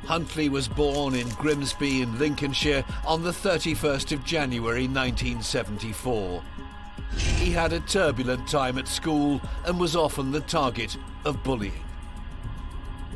Huntley was born in Grimsby in Lincolnshire on the 31st of January 1974. He had a turbulent time at school and was often the target of bullying.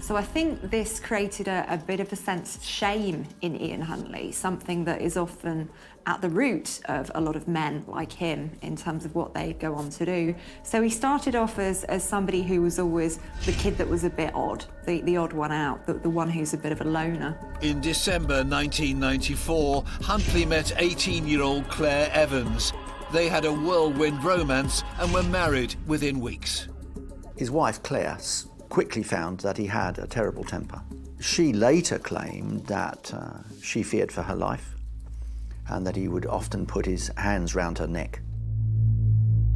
So I think this created a bit of a sense of shame in Ian Huntley, something that is often at the root of a lot of men like him in terms of what they go on to do. So he started off as somebody who was always the kid that was a bit odd, the odd one out, the one who's a bit of a loner. In December 1994, Huntley met 18-year-old Claire Evans. They had a whirlwind romance and were married within weeks. His wife, Claire, quickly found that he had a terrible temper. She later claimed that she feared for her life and that he would often put his hands round her neck.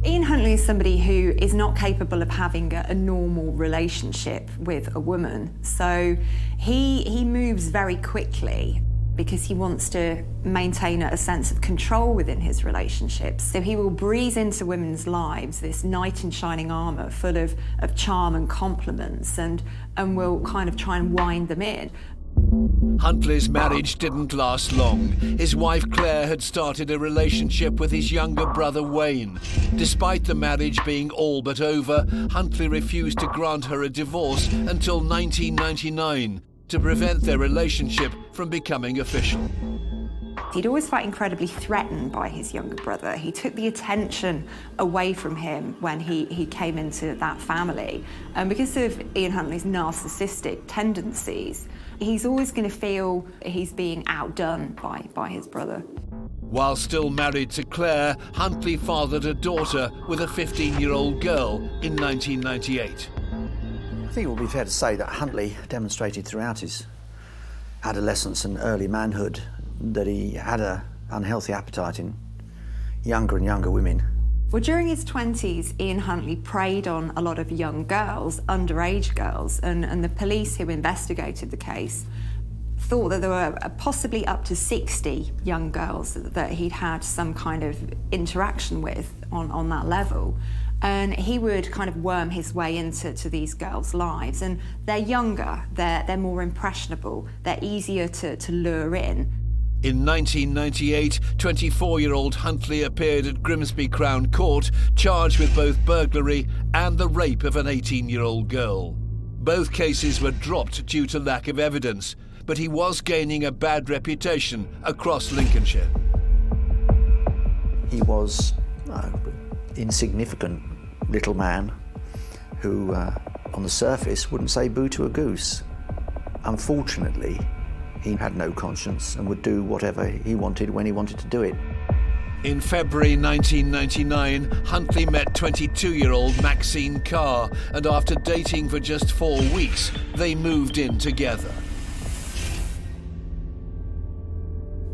Ian Huntley is somebody who is not capable of having a normal relationship with a woman, so he moves very quickly because he wants to maintain a sense of control within his relationships. So he will breeze into women's lives, this knight in shining armour, full of charm and compliments, and will kind of try and wind them in. Huntley's marriage didn't last long. His wife Claire had started a relationship with his younger brother Wayne. Despite the marriage being all but over, Huntley refused to grant her a divorce until 1999 to prevent their relationship from becoming official. He'd always felt incredibly threatened by his younger brother. He took the attention away from him when he came into that family. And because of Ian Huntley's narcissistic tendencies, he's always going to feel he's being outdone by his brother. While still married to Claire, Huntley fathered a daughter with a 15-year-old girl in 1998. I think it would be fair to say that Huntley demonstrated throughout his adolescence and early manhood that he had an unhealthy appetite in younger and younger women. Well, during his 20s, Ian Huntley preyed on a lot of young girls, underage girls, and the police who investigated the case thought that there were possibly up to 60 young girls that he'd had some kind of interaction with on that level. And he would kind of worm his way into these girls' lives. And they're younger, they're more impressionable, they're easier to lure in. In 1998, 24-year-old Huntley appeared at Grimsby Crown Court, charged with both burglary and the rape of an 18-year-old girl. Both cases were dropped due to lack of evidence, but he was gaining a bad reputation across Lincolnshire. He was insignificant little man who, on the surface, wouldn't say boo to a goose. Unfortunately, he had no conscience and would do whatever he wanted when he wanted to do it. In February 1999, Huntley met 22-year-old Maxine Carr, and after dating for just 4 weeks, they moved in together.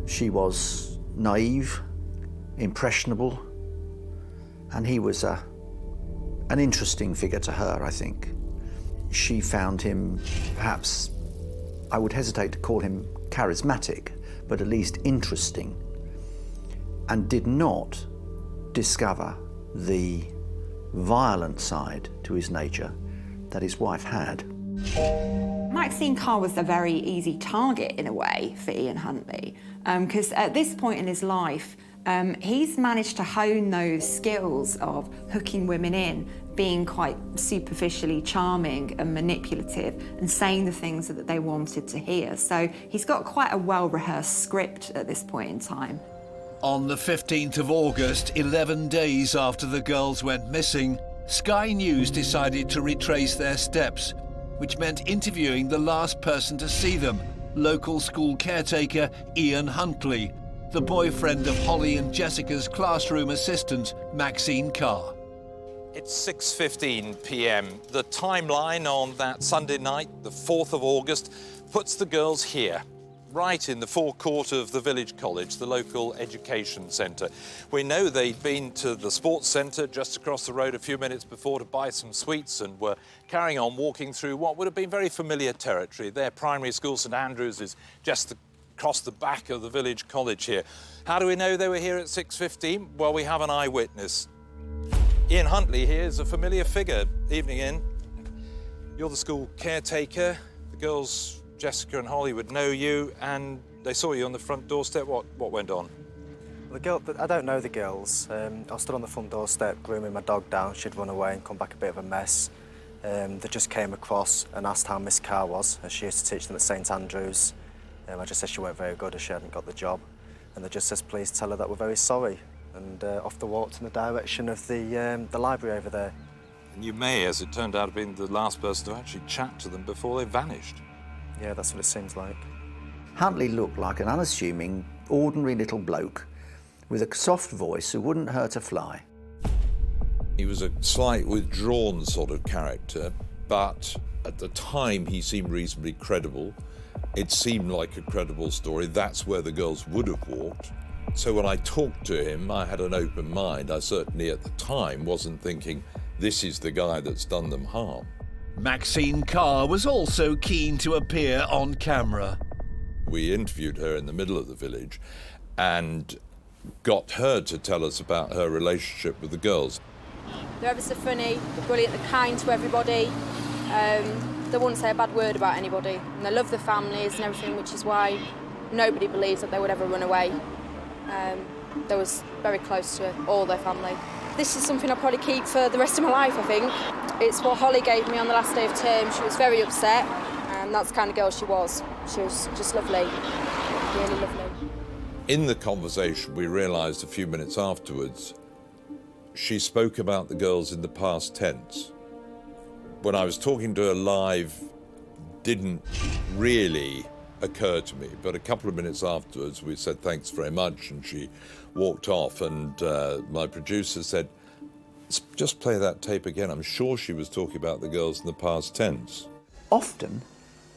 She was naive, impressionable, and he was an interesting figure to her, I think. She found him, perhaps, I would hesitate to call him charismatic, but at least interesting, and did not discover the violent side to his nature that his wife had. Maxine Carr was a very easy target, in a way, for Ian Huntley, because at this point in his life, he's managed to hone those skills of hooking women in, being quite superficially charming and manipulative, and saying the things that they wanted to hear. So he's got quite a well-rehearsed script at this point in time. On the 15th of August, 11 days after the girls went missing, Sky News decided to retrace their steps, which meant interviewing the last person to see them, local school caretaker Ian Huntley, the boyfriend of Holly and Jessica's classroom assistant, Maxine Carr. It's 6:15 p.m. The timeline on that Sunday night, the 4th of August, puts the girls here, right in the forecourt of the village college, the local education centre. We know they'd been to the sports centre just across the road a few minutes before to buy some sweets and were carrying on walking through what would have been very familiar territory. Their primary school, St Andrews, is just across the back of the village college here. How do we know they were here at 6:15? Well, we have an eyewitness. Ian Huntley here is a familiar figure. Evening, Ian. You're the school caretaker. The girls Jessica and Holly would know you, and they saw you on the front doorstep. What went on? The girl, I don't know the girls. I was stood on the front doorstep grooming my dog down. She'd run away and come back a bit of a mess. They just came across and asked how Miss Carr was, as she used to teach them at St Andrews. I just said she weren't very good, as she hadn't got the job. And they just says, please tell her that we're very sorry. And off they walked in the direction of the library over there. And you may, as it turned out, have been the last person to actually chat to them before they vanished. Yeah, that's what it seems like. Huntley looked like an unassuming, ordinary little bloke with a soft voice who wouldn't hurt a fly. He was a slight withdrawn sort of character, but at the time he seemed reasonably credible. It seemed like a credible story. That's where the girls would have walked. So when I talked to him, I had an open mind. I certainly at the time wasn't thinking, this is the guy that's done them harm. Maxine Carr was also keen to appear on camera. We interviewed her in the middle of the village and got her to tell us about her relationship with the girls. They're ever so funny, they're brilliant, they're kind to everybody. They wouldn't say a bad word about anybody. And they love their families and everything, which is why nobody believes that they would ever run away. They was very close to all their family. This is something I'll probably keep for the rest of my life, I think. It's what Holly gave me on the last day of term. She was very upset, and that's the kind of girl she was. She was just lovely, really lovely. In the conversation, we realised a few minutes afterwards, she spoke about the girls in the past tense. When I was talking to her live, didn't really occur to me, but a couple of minutes afterwards we said thanks very much and she walked off, and my producer said, just play that tape again. I'm sure she was talking about the girls in the past tense. Often,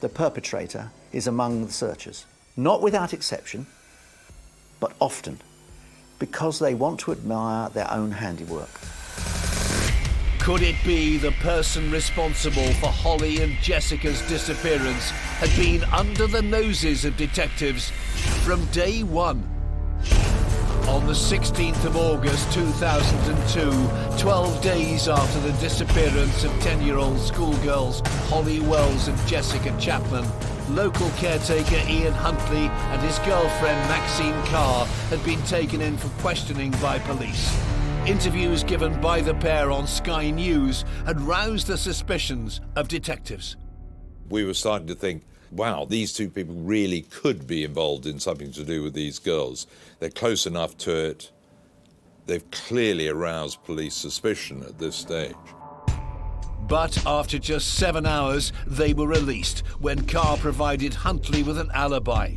the perpetrator is among the searchers, not without exception, but often, because they want to admire their own handiwork. Could it be the person responsible for Holly and Jessica's disappearance had been under the noses of detectives from day one? On the 16th of August 2002, 12 days after the disappearance of 10-year-old schoolgirls Holly Wells and Jessica Chapman, local caretaker Ian Huntley and his girlfriend Maxine Carr had been taken in for questioning by police. Interviews given by the pair on Sky News had roused the suspicions of detectives. We were starting to think, wow, these two people really could be involved in something to do with these girls. They're close enough to it. They've clearly aroused police suspicion at this stage. But after just 7 hours, they were released when Carr provided Huntley with an alibi.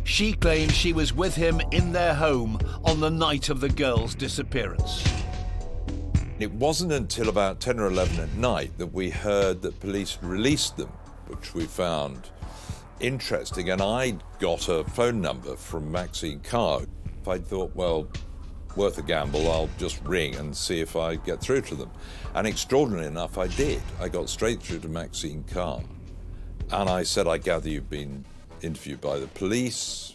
She claimed she was with him in their home on the night of the girls' disappearance. It wasn't until about 10 or 11 at night that we heard that police released them, which we found interesting, and I got a phone number from Maxine Carr. I thought, well, worth a gamble, I'll just ring and see if I get through to them. And extraordinarily enough, I did. I got straight through to Maxine Carr. And I said, I gather you've been interviewed by the police.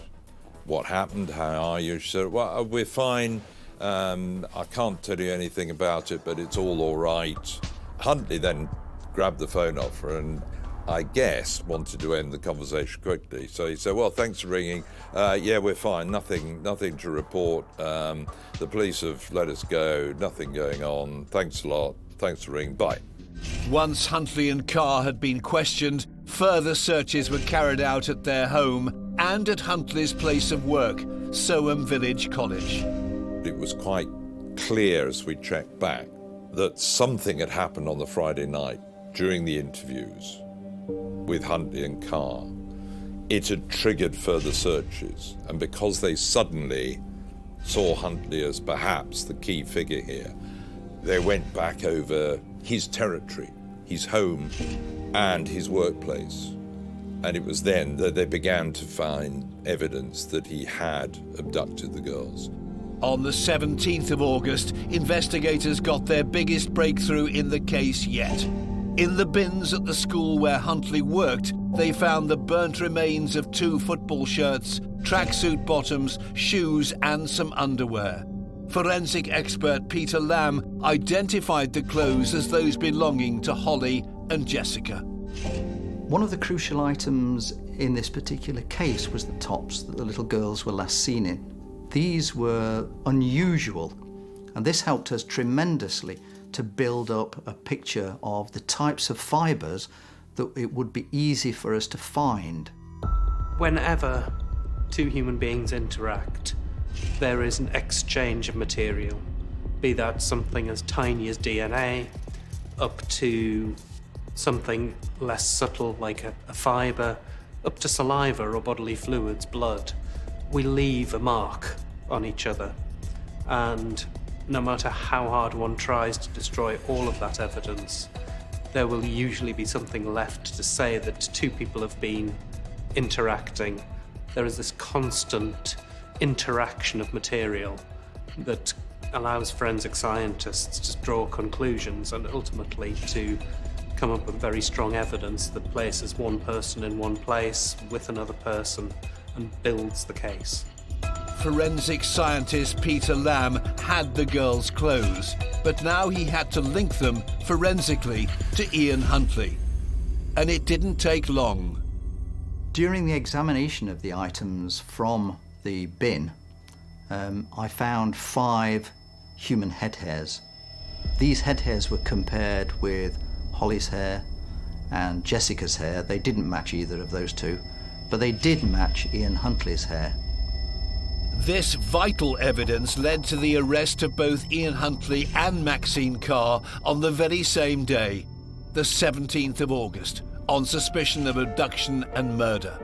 What happened? How are you? She said, well, we're fine. I can't tell you anything about it, but it's all right. Huntley then grabbed the phone off her and I guess wanted to end the conversation quickly. So he said, well, thanks for ringing. Yeah, we're fine. Nothing to report. The police have let us go. Nothing going on. Thanks a lot. Thanks for ringing. Bye. Once Huntley and Carr had been questioned, further searches were carried out at their home and at Huntley's place of work, Soham Village College. It was quite clear as we checked back that something had happened on the Friday night during the interviews with Huntley and Carr. It had triggered further searches, and because they suddenly saw Huntley as perhaps the key figure here, they went back over his territory, his home, and his workplace. And it was then that they began to find evidence that he had abducted the girls. On the 17th of August, investigators got their biggest breakthrough in the case yet. In the bins at the school where Huntley worked, they found the burnt remains of 2 football shirts, tracksuit bottoms, shoes, and some underwear. Forensic expert Peter Lamb identified the clothes as those belonging to Holly and Jessica. One of the crucial items in this particular case was the tops that the little girls were last seen in. These were unusual, and this helped us tremendously to build up a picture of the types of fibres that it would be easy for us to find. Whenever two human beings interact, there is an exchange of material, be that something as tiny as DNA, up to something less subtle like a fibre, up to saliva or bodily fluids, blood. We leave a mark on each other, and no matter how hard one tries to destroy all of that evidence, there will usually be something left to say that two people have been interacting. There is this constant interaction of material that allows forensic scientists to draw conclusions and ultimately to come up with very strong evidence that places one person in one place with another person and builds the case. Forensic scientist Peter Lamb had the girls' clothes, but now he had to link them forensically to Ian Huntley. And it didn't take long. During the examination of the items from the bin, I found 5 human head hairs. These head hairs were compared with Holly's hair and Jessica's hair. They didn't match either of those two, but they did match Ian Huntley's hair. This vital evidence led to the arrest of both Ian Huntley and Maxine Carr on the very same day, the 17th of August, on suspicion of abduction and murder.